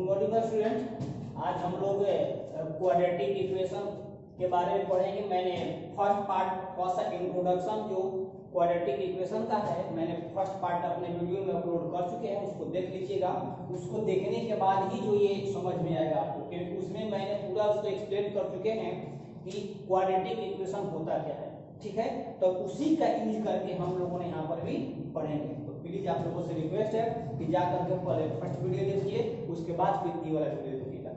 Morning student, आज हम लोग क्वाड्रेटिक इक्वेशन के बारे में पढ़ेंगे। मैंने फर्स्ट सा इंट्रोडक्शन जो क्वाड्रेटिक इक्वेशन का है, मैंने फर्स्ट पार्ट अपने वीडियो में अपलोड कर चुके हैं, उसको देख लीजिएगा। उसको देखने के बाद ही जो ये समझ में आएगा आपको, क्योंकि उसमें मैंने पूरा उसको एक्सप्लेन कर चुके हैं कि क्वाड्रेटिक इक्वेशन होता क्या है। ठीक है, तो उसी का यूज करके हम लोगों ने यहाँ पर भी पढ़ेंगे। तो प्लीज आप लोगों से रिक्वेस्ट है कि जा करके पहले फर्स्ट वीडियो देखिए, उसके बाद फिर ये वाला वीडियो देखिएगा।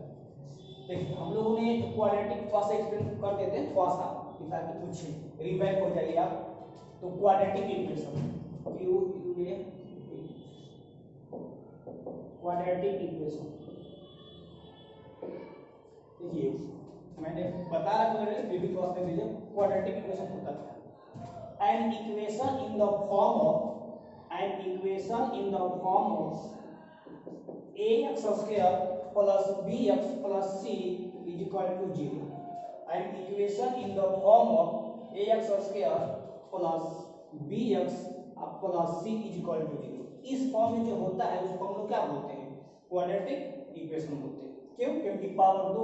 देखिए, हम लोगों ने क्वाड्रेटिक सा एक्सप्लेन कर देते हैं थोड़ा सा, ताकि कुछ रिवाइव हो जाइए आप। तो क्वाड्रेटिक इक्वेशन, क्वाड्रेटिक इक्वेशन देखिए, मैंने बता रहा था फिर भी थोड़ा सा लीजिए। क्वाड्रेटिक इक्वेशन होता है an equation in the form of ax square plus bx plus c is equal to 0. An equation in the form of ax square plus bx plus c is equal to 0. इस form में जो होता है उसको हम लोग क्या बोलते हैं? क्वाड्रेटिक इक्वेशन बोलते हैं। क्यों? क्योंकि पावर 2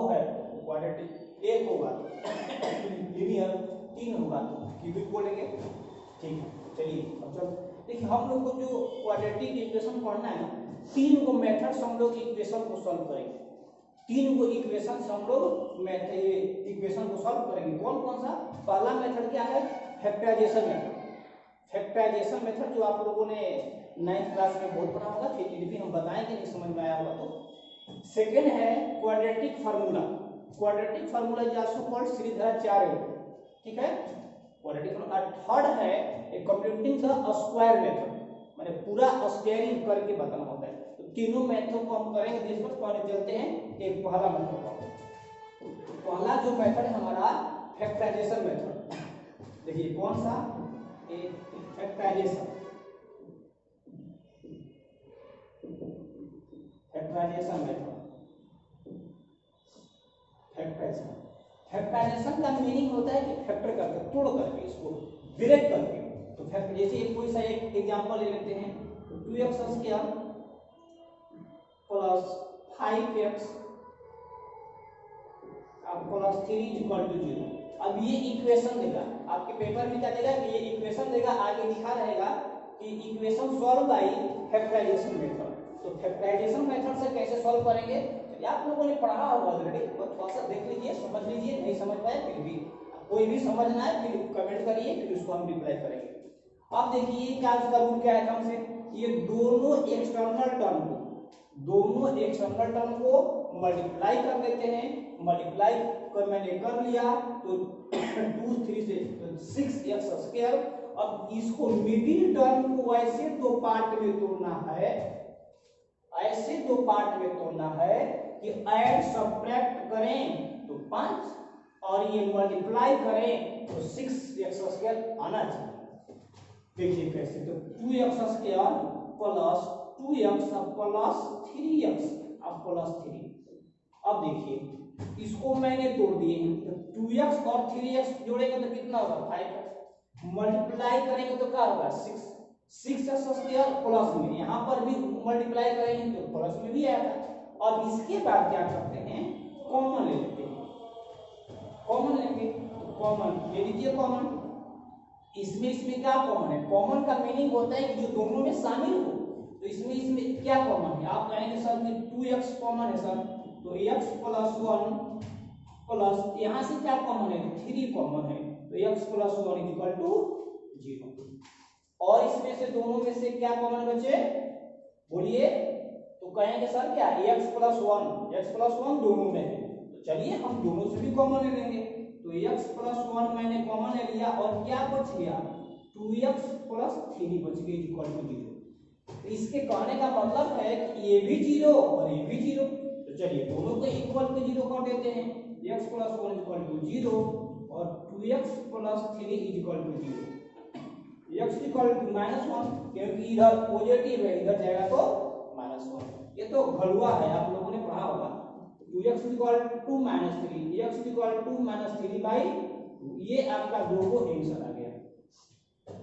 है तो क्वाड्रेटिक। एक होगा लीनियर, 3 होगा तो क्यूबिक बोलेंगे। ठीक है, चलिए अब चलो देखिए, हम लोग को जो क्वाड्रेटिक इक्वेशन पढ़ना है ना, 3 को मेथड्स हम लोग इक्वेशन को सॉल्व करेंगे। 3 को इक्वेशन हम लोग इक्वेशन को सॉल्व करेंगे। कौन कौन सा? पहला मेथड क्या है? Factorisation method. फैक्टराइजेशन मेथड जो आप लोगों ने 9th क्लास में बहुत पढ़ा होगा, फिर भी हम बताएंगे, नहीं समझ में आया होगा तो। सेकेंड है quadratic formula. Quadratic formula is also called Shridharacharya. ठीक है, क्वाड्रेटिक फार्मूला। थर्ड है कंप्यूटिंग द स्क्वायर मेथड, माने पूरा स्क्वायरिंग करके बताना होता है। तो तीनों मेथड को हम करेंगे। जिस पर पहले चलते हैं एक पहला मेथड का। पहला जो मेथड है हमारा फैक्टराइजेशन मेथड। देखिए कौन सा? Factorization method. फैक्टराइजेशन का मीनिंग होता है कि फैक्टर करके, तोड़ करके, इसको ब्रेक करके। तो फैक्टर जैसे कोई सा एक एग्जांपल ले लेते हैं, 2x square plus 5x plus 3 equal to 0। अब ये इक्वेशन देगा आपके पेपर में, क्या देगा कि ये इक्वेशन देगा, आगे लिखा रहेगा कि equation solve by factorization method. तो फैक्टराइजेशन मेथड से कैसे सॉल्व करेंगे आप लोगों ने पढ़ा होगा ऑलरेडी, थोड़ा सा देख लीजिए, समझ लीजिए। नहीं समझ पाए फिर भी, कोई भी समझना है फिर कमेंट करिए, फिर उसको हम रिप्लाई करेंगे। अब देखिए क्या उसका रूल क्या है, कम से ये दोनों एक्सटर्नल टर्म को मल्टीप्लाई कर देते हैं। मल्टीप्लाई कर मैंने कर लिया तो 2 3 से तो 6x स्क्वायर। अब इसको मिडिल टर्म को ऐसे दो पार्ट में तोड़ना है, ऐसे दो पार्ट में तोड़ना है कि ऐड सब्ट्रैक्ट करें तो 5 और ये मल्टीप्लाई करें तो 6x स्क्वायर आना चाहिए। देखिए कैसे, तो 2x square plus 2x plus 3x अब प्लस 3। अब देखिए इसको मैंने तोड़ दिए हैं, तो 2x और 3x जोड़ेंगे तो कितना होगा? 5x। मल्टीप्लाई करेंगे तो क्या होगा? 6x स्क्वायर प्लस में, यहाँ पर भी मल्टीप्लाई करेंगे तो प्लस में भी आएगा। अब इसके बाद क्या करते हैं? कॉमन ले लेते हैं। कॉमन लेंगे तो कॉमन ले लीजिए। कॉमन इसमें क्या कॉमन है? कॉमन का मीनिंग होता है कि जो दोनों में शामिल हो। तो इसमें क्या कॉमन है? आप कहेंगे सर में 2x कॉमन है सर, तो x प्लस 1 प्लस यहाँ से क्या कॉमन है? 3 कॉमन है, तो x प्लस 1 इक्वल टू 0। और इसमें से दोनों में से क्या कॉमन बचे? बोलिए। तो कहेंगे सर क्या? x प्लस 1 दोनों में है, तो चलिए हम दोनों से भी कॉमन ले लेंगे। तो x प्लस 1 मैंने कॉमन ले लिया और क्या बच गया? 2x प्लस 3 बच गया इक्वल टू 0। तो इसके कहने का मतलब है कि ये भी 0 और ये भी 0। तो चलिए दोनों को इक्वल टू 0 कर देते हैं। x प्लस 1 इक्वल टू 0 और 2x plus 3 equal to 0। x equal to -1, क्योंकि इधर पॉजिटिव है, इधर जाएगा तो -1। ये तो घलुआ है, आप लोगों ने पढ़ा होगा। 2x equal to -3, x equal to -3/2। ये आपका दोनों आंसर आ गया।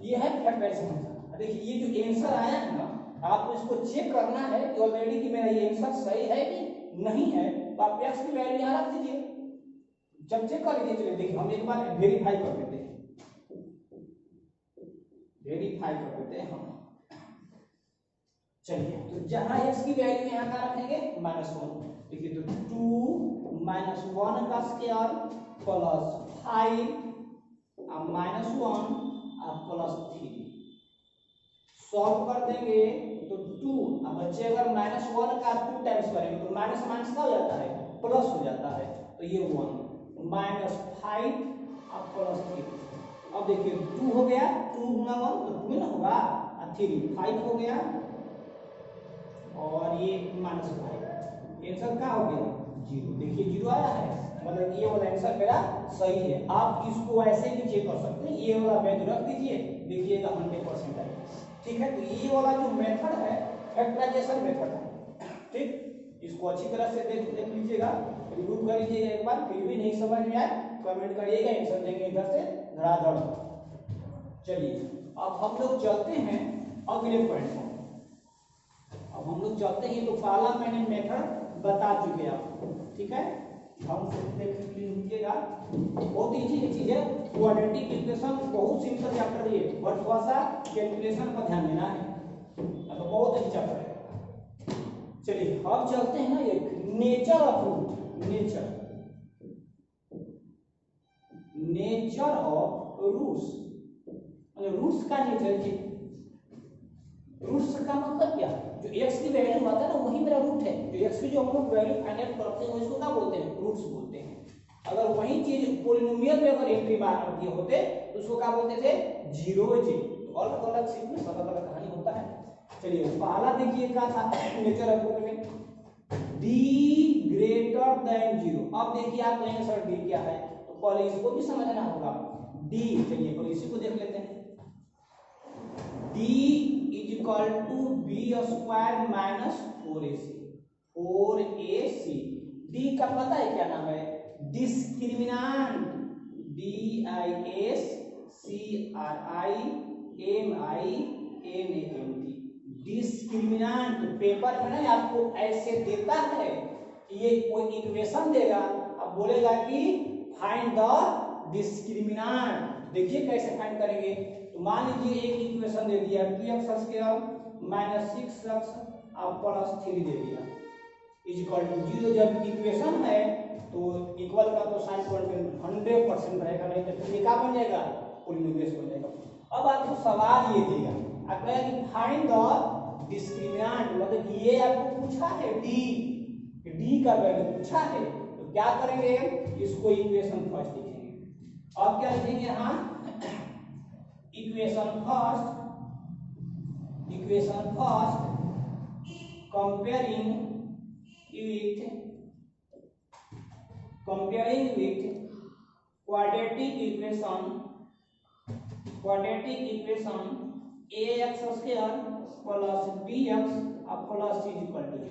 ये है फैक्टराइजेशन। देखिए ये जो आंसर आया है ना, आपको इसको चेक करना है कि ऑलरेडी कि मेरा ये आंसर आंसर सही है कि नहीं है, तो आप x की वैल्यू यहाँ रख दीजिए, जब चेक कर लीजिए। चलिए देखिए हम एक बार वेरीफाई कर देते हैं, वेरीफाई कर देते हैं हम। चलिए तो जहां x की वैल्यू यहाँ का रखेंगे -1, देखिए तो 2 -1 का स्क्वायर प्लस 5 अब -1 अब प्लस 3 सॉल्व कर देंगे तो 2 अब बच्चे अगर -1 का 2 टाइम्स करेंगे तो माइनस माइनस क्या हो जाता है, प्लस हो जाता है, तो ये 1 -5 अब प्लस 3। अब देखिए 2 हो गया, 2 गुना 1 तो 2 ना होगा, और 3 5 हो गया, और ये -5, आंसर क्या हो गया 0। देखिए 0 आया है, मतलब ये वाला आंसर मेरा सही है। आप इसको ऐसे भी चेक कर सकते हैं, ये वाला वैल्यू रख दीजिए, देखिएगा 100% आएगा। ठीक है, तो ये वाला जो मेथड है फैक्टराइजेशन मेथड है, ठीक, इसको अच्छी तरह से देख लीजिएगा, रिव्यू कर लीजिएगा एक बार, फिर भी नहीं समझ में आए कमेंट करिएगा, आंसर देंगे इधर से धड़ाधड़। चलिए अब हम लोग चलते हैं अगले पॉइंट पर। अब हम लोग चलते हैं, तो पहला मैंने मेथड बता चुके आपको, ठीक है, हम देख लीजिएगा, बहुत इजी चीज है। क्वाड्रेटिक इक्वेशन बहुत सिंपल चैप्टर है, बट थोड़ा सा कैलकुलेशन पर ध्यान देना है, तो बहुत अच्छा चैप्टर है। चलिए अब चलते हैं ना एक nature of root, nature of roots, roots का नेचर, रूट्स का मतलब क्या है, जो x की वैल्यू आता है ना वही मेरा रूट है, जो x की जो हम लोग वैल्यू फाइंड करते हैं इसको क्या बोलते हैं, रूट्स बोलते हैं। अगर वही चीज पॉलिनोमियल में अगर एंट्री मार दिए होते तो उसको क्या बोलते थे, जीरो जी। तो अलग अलग सीट में अलग अलग कहानी होता है। चलिए पहला देखिए क्या था नेचर ऑफ रूट में, d ग्रेटर देन 0। अब देखिए आप कहेंगे सर d क्या है, तो पहले इसको भी समझना होगा d। चलिए पहले इसी को देख लेते हैं, d is equal to B square minus 4ac। d का पता है क्या नाम है, डिस्क्रिमिनेंट, DISCRIMINANT, डिस्क्रिमिनेंट। पेपर में ना आपको ऐसे देता है, ये कोई इक्वेशन देगा, अब बोलेगा कि फाइंड द डिस्क्रिमिनेंट। देखिए कैसे फाइंड करेंगे, तो मान लीजिए एक इक्वेशन दे दिया 2x स्क्वायर माइनस 6x अब प्लस 3 दे दिया इज इक्वल टू 0। जब इक्वेशन है तो इक्वल का तो साइन पॉइंट 100% रहेगा, नहीं तो फिर क्या बन जाएगा, पॉलिनोमियल बन जाएगा। अब आपको सवाल ये देगा, आप कहेगा कि फाइंड द डिस्क्रिमिनेंट, मतलब ये आपको पूछा है डी का वैल्यू पूछा है, तो क्या करेंगे, इसको इक्वेशन फर्स्ट लिखेंगे। अब क्या लिखेंगे यहाँ, equation first comparing with quadratic equation ax square plus bx अब प्लस c इक्वल टू 0।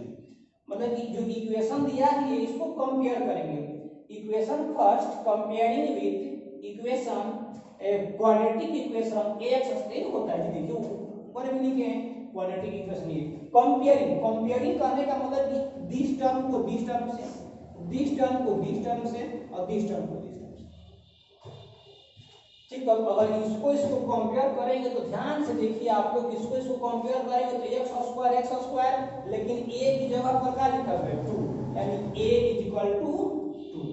मतलब कि जो इक्वेशन दिया है इसको कंपेयर करेंगे, equation first comparing with equation quadratic equation ax square होता है, देखिए ऊपर भी लिखे हैं क्वाड्रेटिक इक्वेशन। ये कंपेयरिंग करने का मतलब कि दिस टर्म को दिस टर्म से, दिस टर्म को दिस टर्म से, और दिस टर्म को दिस टर्म से, ठीक है। अगर इसको कंपेयर करेंगे तो ध्यान से देखिए आप लोग, इसको कंपेयर करेंगे तो x स्क्वायर, लेकिन a की जगह पर क्या लिखा हुआ है 2, यानी a इज इक्वल टू 2।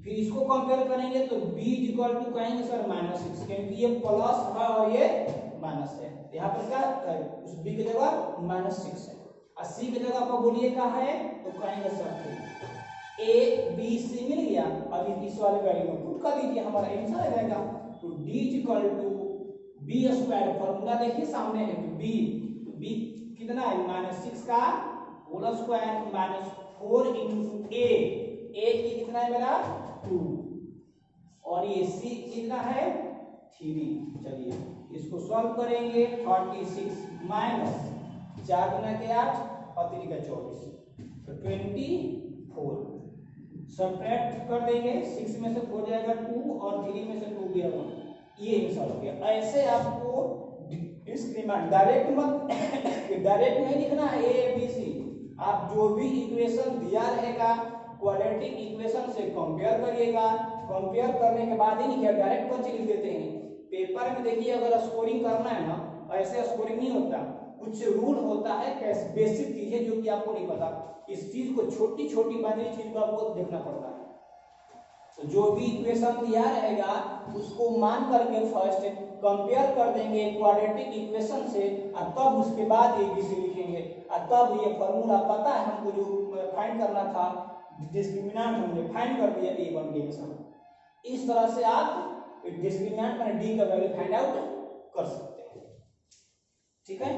फिर इसको कंपेयर करेंगे तो b इज इक्वल टू कहेंगे सर -6, क्योंकि ये प्लस है और ये माइनस है, यहाँ पर क्या है उस b की जगह -6 है, और c की जगह पर बोलिए क्या है, तो कहेंगे सर 3। a b c मिल गया, अब इस वाले वैल्यू को पुट कर दीजिए, हमारा आंसर आ जाएगा। तो d is equal to b square, formula देखिए सामने है, तो b कितना है -6 का होल स्क्वायर -4 इनटू a की कितना है मेरा 2, और ये c कितना है 3। चलिए इसको सॉल्व करेंगे, 36 माइनस 4 गुना के 8 और 3 का 24, तो 24 सब्ट्रैक्ट कर देंगे, 6 में से 4 जाएगा 2 और 3 में से 2 गया 1, ये आंसर हो गया। ऐसे आपको डिस्क्रिमिनेंट डायरेक्ट नहीं लिखना है a b c, आप जो भी इक्वेशन दिया रहेगा क्वाड्रेटिक इक्वेशन से कंपेयर करिएगा। कंपेयर करने के बाद ही नहीं क्या डायरेक्ट बच्चे लिख देते हैं। पेपर में देखिए अगर स्कोरिंग करना है ना, ऐसे स्कोरिंग नहीं होता, कुछ रूल होता है, कैसे बेसिक चीजें जो कि आपको नहीं पता, इस चीज को छोटी छोटी बारीक चीज को आपको देखना पड़ता है। तो जो भी इक्वेशन दिया रहेगा उसको मान करके फर्स्ट कंपेयर कर देंगे क्वाड्रेटिक इक्वेशन से, और तब उसके बाद एबीसी लिखेंगे, और तब ये फॉर्मूला पता है हमको जो फाइंड करना था, डिस्क्रिमिनेंट हमने फाइंड कर दिया A1 के अनुसार। इस तरह से आप डिस्क्रिमिनेंट में डी का वैल्यू फाइंड आउट कर सकते हैं। ठीक है,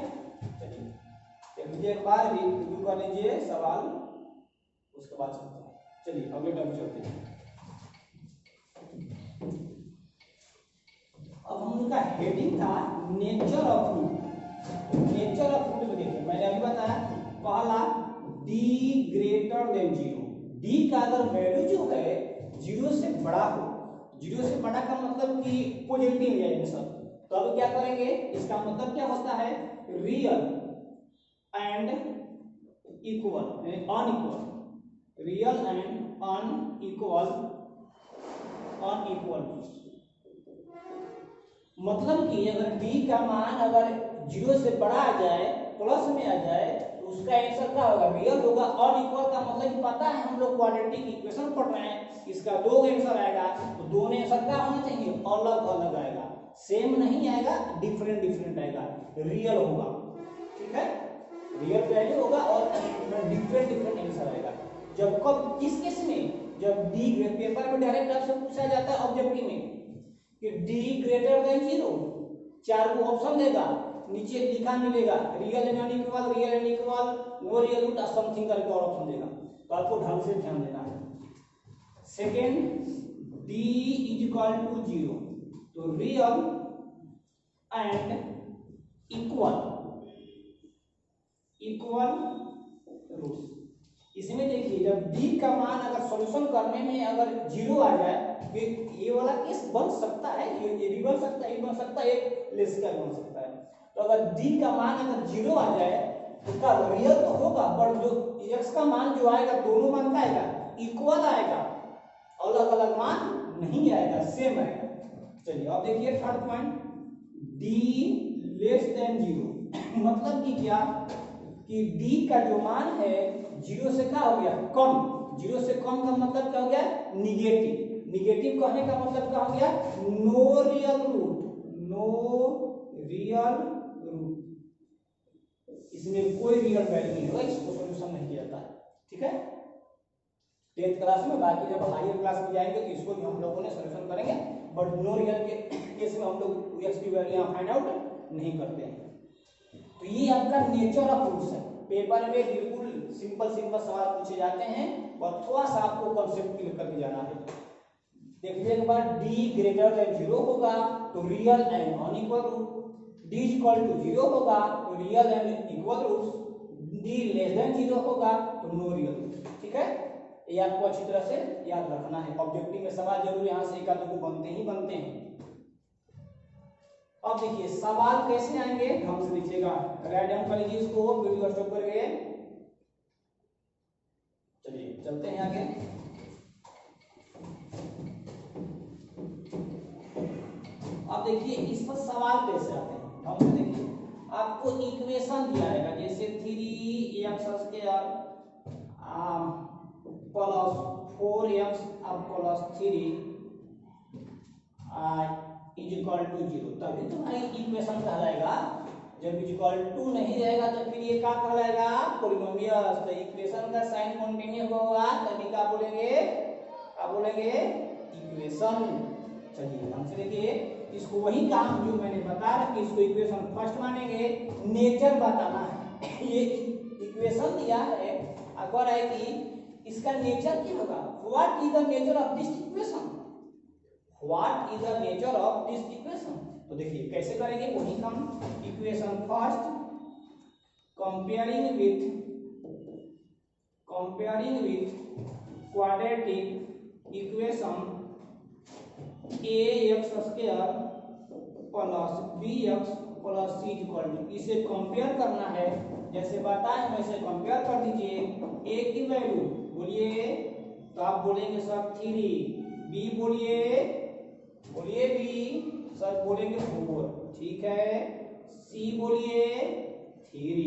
चलिए एक बार रिव्यू कर लीजिए सवाल, उसके बाद चलते हैं। चलिए अगले टॉपिक चलते हैं। अब हम उनका हेडिंग था nature of root. Nature of root में देखिए मैंने अभी बताया, पहला d ग्रेटर देन 0। d का अगर वैल्यू जो है 0 से बड़ा हो, 0 से बड़ा का मतलब कि पॉजिटिव है आंसर, तो अब क्या करेंगे, इसका मतलब क्या होता है, real and equal unequal, real and unequal, मतलब कि अगर d का मान अगर 0 से बड़ा आ जाए, प्लस में आ जाए, तो उसका आंसर क्या होगा, रियल होगा। अनइक्वल का मतलब कि पता है हम लोग क्वाड्रेटिक इक्वेशन पढ़ रहे हैं, इसका दो आंसर आएगा, तो दोनों आंसर क्या होना चाहिए, अलग अलग आएगा, सेम नहीं आएगा, डिफरेंट डिफरेंट आएगा, रियल होगा। ठीक है, रियल वैल्यू होगा और डिफरेंट डिफरेंट आंसर आएगा। जब कब किस केस में, जब डी पेपर में डायरेक्ट आपसे पूछा जाता है ऑब्जेक्टिव में कि डी ग्रेटर देन 0, चार को ऑप्शन देगा, नीचे लिखा मिलेगा real and unequal, real and equal, no real root something करके और ऑप्शन देगा, तो आपको ढंग से ध्यान देना है। Second D is equal to 0, तो रियल एंड इक्वल रूट्स। इसमें देखिए जब d का मान अगर सॉल्यूशन करने में अगर 0 आ जाए, फिर ये वाला केस बन सकता है, ये भी बन सकता है, ये बन सकता है, एक लेस का बन सकता है। तो अगर d का मान अगर 0 आ जाए तो उसका रियल तो होगा, पर जो x का मान जो आएगा, दोनों मान का आएगा, इक्वल आएगा, अलग अलग मान नहीं आएगा, सेम आएगा। चलिए अब देखिए third point, d less than 0 मतलब कि क्या, कि d का जो मान है 0 से क्या हो गया, कम, 0 से कम का मतलब क्या हो गया, निगेटिव। निगेटिव कहने का मतलब क्या हो गया, नो रियल रूट, इसमें कोई रियल वैल्यू नहीं होगा, इसको सॉल्यूशन नहीं किया जाता है। ठीक है, 10th क्लास में, बाकी जब हायर क्लास में जाएंगे तो इसको भी हम लोगों ने सॉल्यूशन करेंगे, बट नो रियल के केस में हम लोग x की वैल्यू यहां फाइंड आउट नहीं करते हैं। तो ये आपका नेचर ऑफ रूट्स है। पेपर में बिल्कुल सिंपल सिंपल सवाल पूछे जाते हैं और थोड़ा सा आपको कॉन्सेप्ट क्लियर करके जाना है। देखिए एक बार d ग्रेटर देन 0 होगा तो real and unequal root, d equal to 0 होगा तो real and equal roots, d less than 0 होगा तो नो रियल रूट। ठीक है, ये आपको अच्छी तरह से याद रखना है, ऑब्जेक्टिव में सवाल जरूर यहाँ से एक आध को बनते ही बनते हैं। अब देखिए सवाल कैसे आएंगे, ढंग से लिखिएगा, राइट डाउन कर लीजिए इसको, वीडियो स्टॉप करके। चलिए चलते हैं आगे। अब देखिए इस पर सवाल कैसे आते हैं, ढंग से देखिए। आपको इक्वेशन दिया रहेगा, जैसे 3x² plus 4x plus 3 is equal to 0, तभी तुम्हारी इक्वेशन कहलाएगा। जब इज इक्वल टू नहीं रहेगा तो फिर ये क्या कहलाएगा, पॉलिनोमियल। तो इक्वेशन का साइन कॉन्टिन्यू होगा तभी क्या बोलेंगे, इक्वेशन। चलिए हमसे देखिए, इसको वही काम जो मैंने बताया कि इसको इक्वेशन फर्स्ट मानेंगे, नेचर बताना है। ये इक्वेशन दिया है, अगर है कि इसका नेचर क्या होगा, what is the nature of this equation, what is the nature of this equation. तो देखिए कैसे करेंगे, वही हम equation first comparing with quadratic equation ax² plus bx plus c equal to, इसे कंपेयर करना है जैसे बताएं वैसे कंपेयर कर दीजिए। ए की वैल्यू बोलिए तो आप बोलेंगे सर 3, बी बोलिए बी, सर बोलेंगे 4, ठीक है, सी बोलिए 3।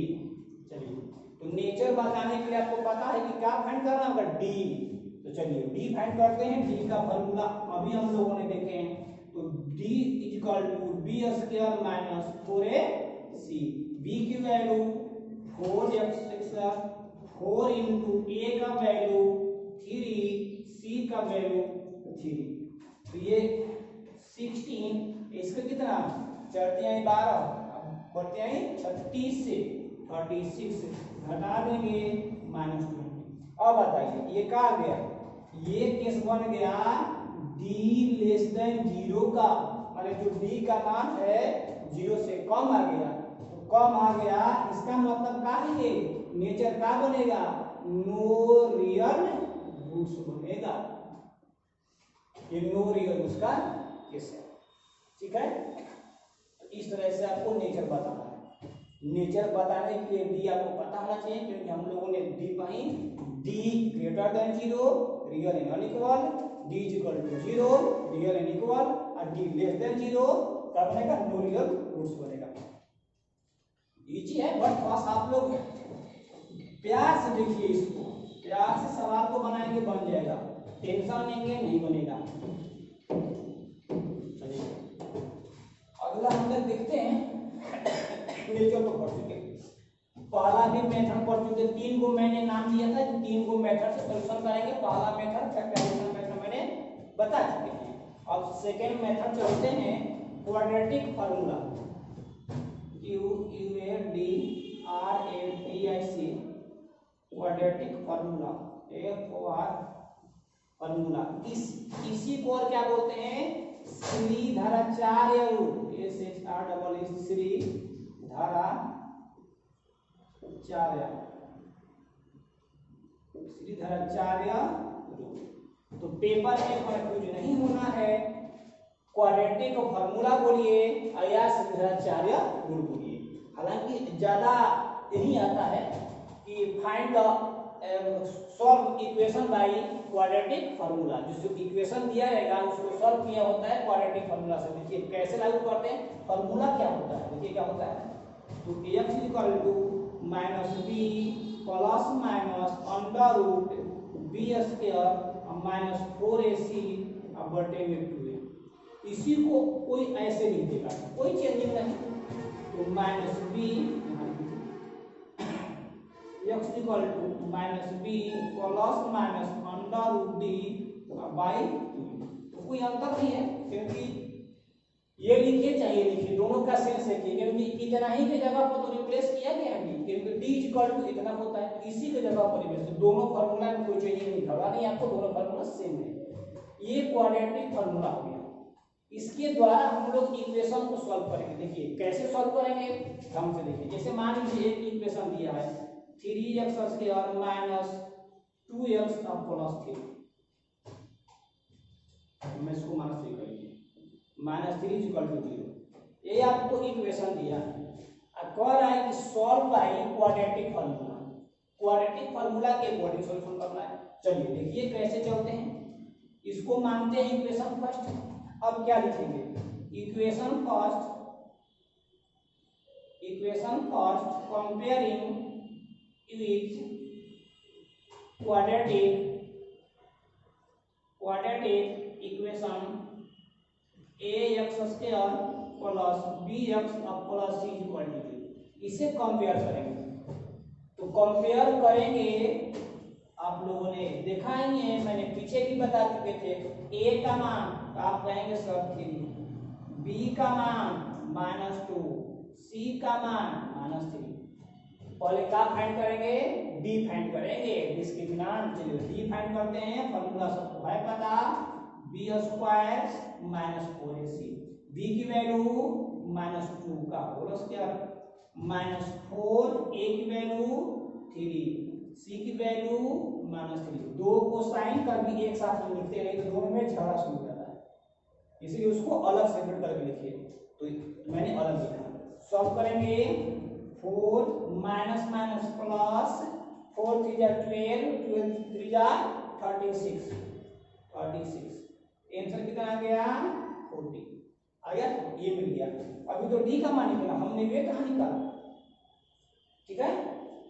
चलिए, तो नेचर बताने के लिए आपको पता है कि क्या फाइंड करना होगा, डी। तो चलिए डी फाइंड करते हैं। डी का फॉर्मूला अभी हम लोगों ने देखे हैं। तो d equal to B square minus 4ac। b की वैल्यू 4 इंटू a का वैल्यू 3, c का वैल्यू 3। तो ये 16, इसका कितना चढ़ते हैं 12, बढ़ते हैं 36 से 36 घटा देंगे -20। अब बताइए ये क्या आ गया, ये केस बन गया d लेस देन 0 का, माने जो d का मान है 0 से कम आ गया। तो कम आ गया इसका मतलब क्या है, ये नेचर क्या बनेगा, नो रियल रूट्स बनेगा। ये नो रियल रूट्स का केस है, ठीक है। तो इस तरह से आपको नेचर बताना है। नेचर बताने के लिए डी आपको पता होना चाहिए, क्योंकि हम लोगों ने डी पाई D greater than 0 real and unequal, D equal to 0 real and equal, और डी लेस देन 0 क्या बनेगा, नो रियल रूट्स बनेगा। इजी है, बट बस आप लोग प्यार से देखिए इसको, प्यार से सवाल को बनाएंगे बन जाएगा, टेंशन लेंगे नहीं बनेगा। चलिए अगला हम लोग देखते हैं, नेचर तो पढ़ चुके, पहला भी मेथड पढ़ चुके, 3 को मैंने नाम दिया था, 3 को मेथड से सॉल्यूशन करेंगे। पहला मेथड फैक्टराइजेशन मेथड मैंने बता चुके हैं। अब सेकेंड मेथड चलते हैं, quadratic formula, QUADRATIC, quadratic formula, formula. इसी को और क्या बोलते हैं, Shridharacharya rule, SHREE Shridharacharya rule. तो पेपर में कंफ्यूज नहीं होना है, क्वाड्रेटिक फार्मूला बोलिए या श्रीधराचार्य रूल बोलिए। हालांकि ज्यादा यही आता है कि find solve equation by quadratic formula, जो इक्वेशन दिया रहेगा उसको सॉल्व किया होता है क्वाड्रेटिक फार्मूला से। देखिए कैसे लागू करते हैं, फार्मूला क्या होता है, देखिए क्या होता है। तो x equal to minus B plus minus under root B square minus 4ac बटे में 2a। इसी को कोई ऐसे लिख देगा, कोई चेंजिंग नहीं। तो minus B x equal to minus B plus minus under root D by 2। तो कोई अंतर नहीं है, क्योंकि ये लिखिए चाहे लिखिए, दोनों का सेंस है, क्योंकि इतना ही की जगह पर तो रिप्लेस किया गया है, क्योंकि d इक्वल टू इतना होता है, इसी की जगह पर रिप्लेस। तो दोनों फार्मूला में कोई चेंज नहीं होगा, नहीं आपको दोनों फार्मूला सेम है। ये क्वाड्रेटिक फार्मूला हो गया। इसके द्वारा हम लोग इक्वेशन को सॉल्व करेंगे। देखिए कैसे सॉल्व करेंगे, ढंग से देखिए। जैसे मान लीजिए एक इक्वेशन दिया है 3x square minus 2x plus 3, मैं इसको माइनस 3 करेंगे, -3 इक्वल टू 0। ये आपको इक्वेशन दिया है, अब कह रहा है कि solve by quadratic formula. Quadratic formula के अकॉर्डिंग सॉल्यूशन करना है। चलिए देखिए कैसे चलते हैं, इसको मानते हैं इक्वेशन फर्स्ट। अब क्या लिखेंगे, equation first comparing with quadratic equation ax square plus bx plus c equal to 0। इसे कंपेयर करेंगे। तो कंपेयर करेंगे, आप लोगों ने देखा ही है, मैंने पीछे भी बता चुके थे। a का मान तो आप कहेंगे सर 3, b का मान -2, c का मान -3। पहले क्या फाइंड करेंगे, d फाइंड करेंगे, डिस्क्रिमिनेंट। चलिए d फाइंड करते हैं, फार्मूला सबको है पता, b square minus 4ac, b की वैल्यू -2 का होल स्क्वायर माइनस 4a की वैल्यू 3, c की वैल्यू -3। दो को साइन कर भी एक साथ में लिखते नहीं तो दोनों में झगड़ा शुरू हो जाता है, इसलिए उसको अलग सेपरेट करके लिखिए। तो मैंने अलग लिखा। सॉल्व करेंगे 4 माइनस माइनस प्लस 4 3 जा 12 12 3 जा 36 आंसर कितना आ गया 40 आ गया। ये मिल गया। अभी तो डी का मान निकला, हमने ये कहां निकाला, ठीक है।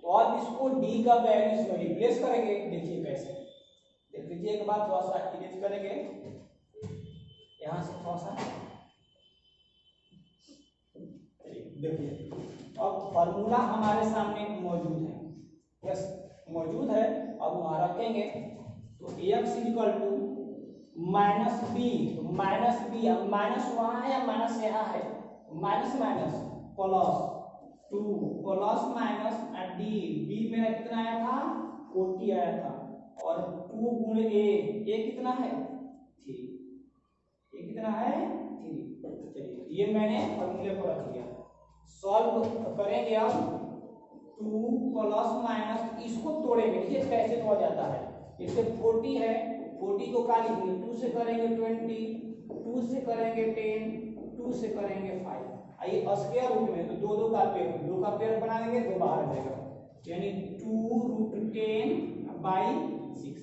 तो अब इसको डी का वैल्यू इसमें रिप्लेस करेंगे। देखिए कैसे, देख लीजिए एक बार थोड़ा सा इरेज करेंगे यहां से थोड़ा सा। देखिए अब फॉर्मूला हमारे सामने मौजूद है, यस मौजूद है। अब वहां रखेंगे तो x equal to minus B, तो माइनस बी, अब माइनस वहां है या माइनस यहाँ है, minus minus plus 2 plus minus D, B मेरा कितना आया था 40 आया था, और 2 गुणे ए कितना है 3, ये कितना है 3। चलिए ये मैंने फॉर्मूले को रख लिया। सॉल्व करेंगे अब 2 प्लस माइनस, इसको तोड़ेंगे, देखिए कैसे तोड़ा जाता है। इससे 40 है, 40 को क्या लिखेंगे 2 से करेंगे 20, 2 से करेंगे 10, 2 से करेंगे 5। आइए स्क्वायर रूट में तो 2 का पेयर बना देंगे, 2 बाहर जाएगा, यानी 2√10/6।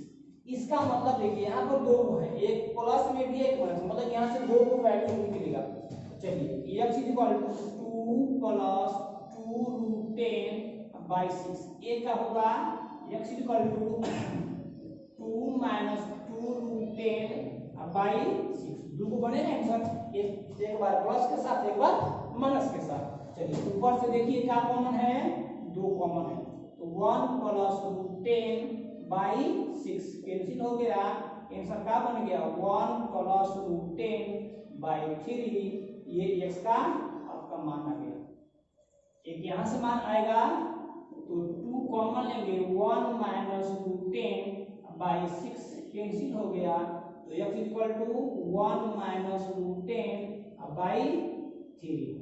इसका मतलब देखिए यहाँ पर 2 है, एक प्लस में भी एक माइनस, मतलब यहाँ से 2 को वैल्यू निकलेगा। चलिए x इक्वल टू 2 प्लस 2√10/6, ये क्या होगा x इक्वल टू 2 माइनस 2√10/6, 2 को बनेगा आंसर, एक बार प्लस के साथ एक बार माइनस के साथ। चलिए ऊपर से देखिए क्या कॉमन है 2 कॉमन है, तो 1 प्लस √10/6 कैंसिल हो गया, आंसर क्या बन गया 1 प्लस √10/3। ये x का आपका मान आ गया। एक यहाँ से मान आएगा तो 2 कॉमन लेंगे, 1 माइनस √10/6 कैंसिल हो गया, तो x इक्वल टू 1 माइनस √10/3।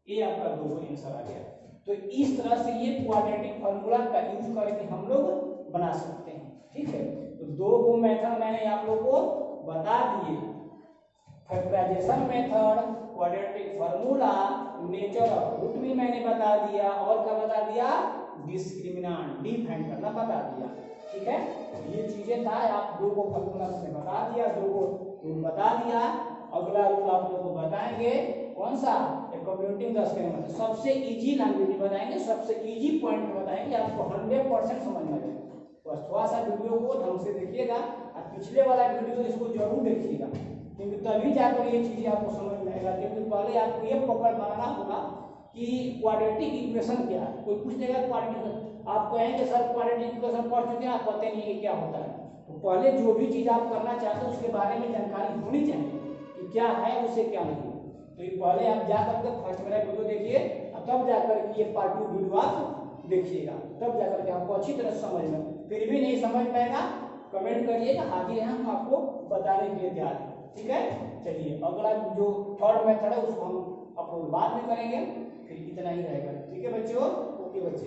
ये आपका 2 आंसर आ गया। तो इस तरह से ये क्वाड्रेटिक फार्मूला का यूज करके हम लोग बना सकते हैं, ठीक है। तो 2 मेथड मैंने आप लोग को बता दिए, factorization method, quadratic formula, nature of root भी मैंने बता दिया, और क्या बता दिया डिस्क्रिमिनेंट डिफाइन करना बता दिया, ठीक है। ये चीजें था, आप 2 को फार्मूला से बता दिया, 2 को रूल बता दिया। अगला रूल आप लोग को बताएंगे कौन सा कंप्यूटिंग 10 के मतलब सबसे इजी लैंग्वेज बताएंगे, सबसे इजी पॉइंट बताएंगे, आपको 100% समझ में आएगा। बस थोड़ा सा वीडियो को ढंग से देखिएगा, और पिछले वाला वीडियो इसको जरूर देखिएगा, क्योंकि तभी जाकर ये चीजें आपको समझ में आएगा। क्योंकि पहले आपको ये पकड़ पाना होगा कि क्वाड्रेटिक इक्वेशन क्या है। कोई पूछ देगा क्वाड्रेटिक, आप कहेंगे सर क्वाड्रेटिक इक्वेशन पढ़ चुके हैं, आप पता नहीं है क्या होता है। तो पहले जो भी चीज आप करना चाहते हो उसके बारे में जानकारी होनी चाहिए कि क्या है उसे क्या नहीं है। तो ये पहले आप जाकर के फर्स्ट मेरा वीडियो देखिए, तब जाकर के ये पार्ट 2 वीडियो आप देखिएगा, तब जाकर के आपको अच्छी तरह समझ में। फिर भी नहीं समझ पाएगा कमेंट करिएगा, आगे हम आपको बताने के लिए तैयार हैं, ठीक है। चलिए अगला जो थर्ड मेथड है उसको हम अपलोड बाद में करेंगे, फिर इतना ही रहेगा, ठीक है बच्चों। ओके बच्चे।